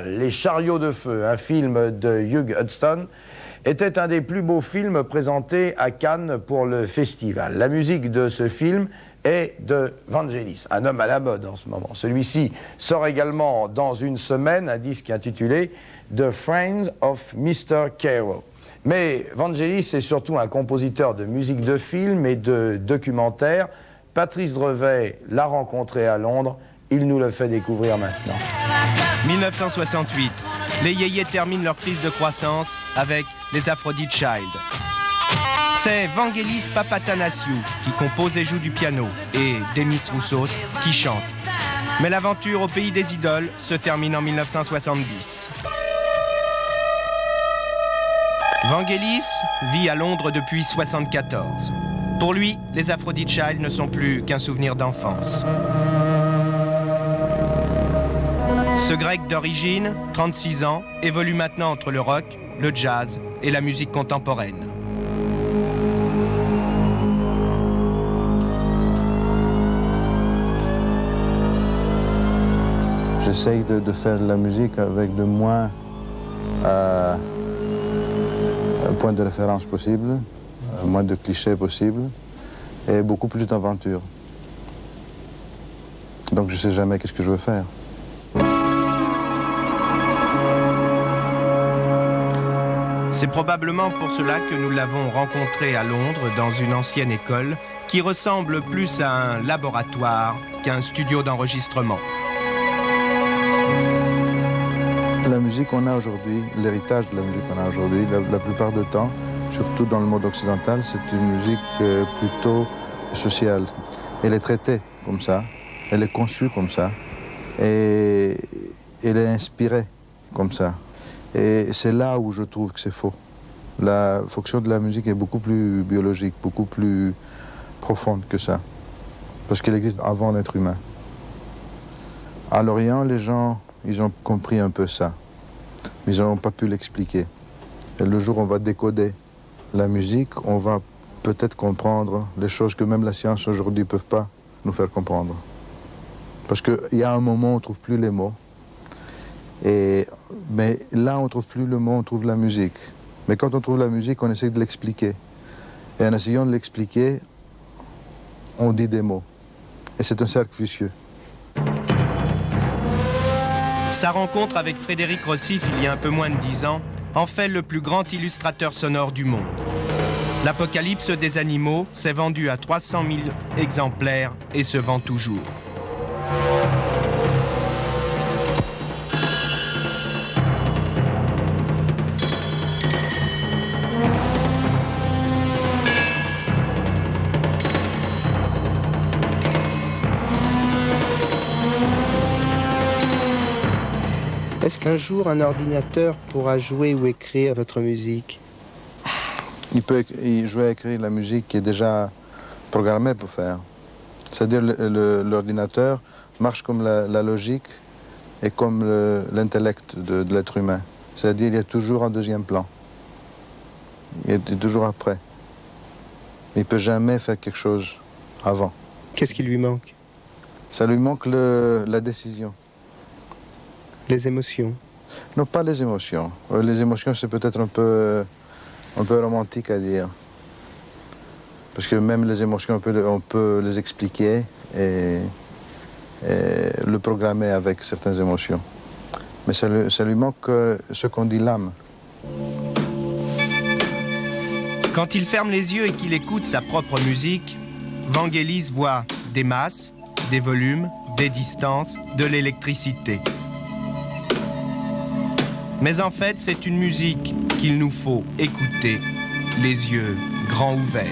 Les Chariots de Feu, un film de Hugh Hudson, était un des plus beaux films présentés à Cannes pour le festival. La musique de ce film est de Vangelis, un homme à la mode en ce moment. Celui-ci sort également dans une semaine un disque intitulé The Friends of Mr. Caro. Mais Vangelis est surtout un compositeur de musique de film et de documentaire. Patrice Drevet l'a rencontré à Londres. Il nous le fait découvrir maintenant. 1968, les Yéyés terminent leur crise de croissance avec les Aphrodite Child. C'est Vangelis Papathanassiou qui compose et joue du piano et Demis Roussos qui chante. Mais l'aventure au pays des idoles se termine en 1970. Vangelis vit à Londres depuis 1974. Pour lui, les Aphrodite Child ne sont plus qu'un souvenir d'enfance. Ce grec d'origine, 36 ans, évolue maintenant entre le rock, le jazz et la musique contemporaine. J'essaye de faire de la musique avec le moins points de référence possible, moins de clichés possible et beaucoup plus d'aventure. Donc je ne sais jamais qu'est-ce que je veux faire. C'est probablement pour cela que nous l'avons rencontré à Londres dans une ancienne école qui ressemble plus à un laboratoire qu'à un studio d'enregistrement. La musique qu'on a aujourd'hui, l'héritage de la musique qu'on a aujourd'hui, la plupart du temps, surtout dans le monde occidental, c'est une musique plutôt sociale. Elle est traitée comme ça, elle est conçue comme ça, et elle est inspirée comme ça. Et c'est là où je trouve que c'est faux. La fonction de la musique est beaucoup plus biologique, beaucoup plus profonde que ça. Parce qu'elle existe avant l'être humain. À l'Orient, les gens, ils ont compris un peu ça. Mais ils n'ont pas pu l'expliquer. Et le jour où on va décoder la musique, on va peut-être comprendre les choses que même la science aujourd'hui ne peut pas nous faire comprendre. Parce qu'il y a un moment où on ne trouve plus les mots. Mais là, on ne trouve plus le mot, on trouve la musique. Mais quand on trouve la musique, on essaie de l'expliquer. Et en essayant de l'expliquer, on dit des mots. Et c'est un cercle vicieux. Sa rencontre avec Frédéric Rossif, il y a un peu moins de 10 ans, en fait le plus grand illustrateur sonore du monde. L'Apocalypse des animaux s'est vendu à 300 000 exemplaires et se vend toujours. Est-ce qu'un jour un ordinateur pourra jouer ou écrire votre musique? Il peut jouer et écrire la musique qui est déjà programmée pour faire. C'est-à-dire l'ordinateur marche comme la logique et comme l'intellect de l'être humain. C'est-à-dire il y a toujours un deuxième plan. Il est toujours après. Mais il ne peut jamais faire quelque chose avant. Qu'est-ce qui lui manque? Ça lui manque la décision. Les émotions? Non, pas les émotions. Les émotions, c'est peut-être un peu romantique à dire. Parce que même les émotions, on peut les expliquer et le programmer avec certaines émotions. Mais ça lui manque ce qu'on dit l'âme. Quand il ferme les yeux et qu'il écoute sa propre musique, Vangelis voit des masses, des volumes, des distances, de l'électricité. Mais en fait, c'est une musique qu'il nous faut écouter, les yeux grands ouverts.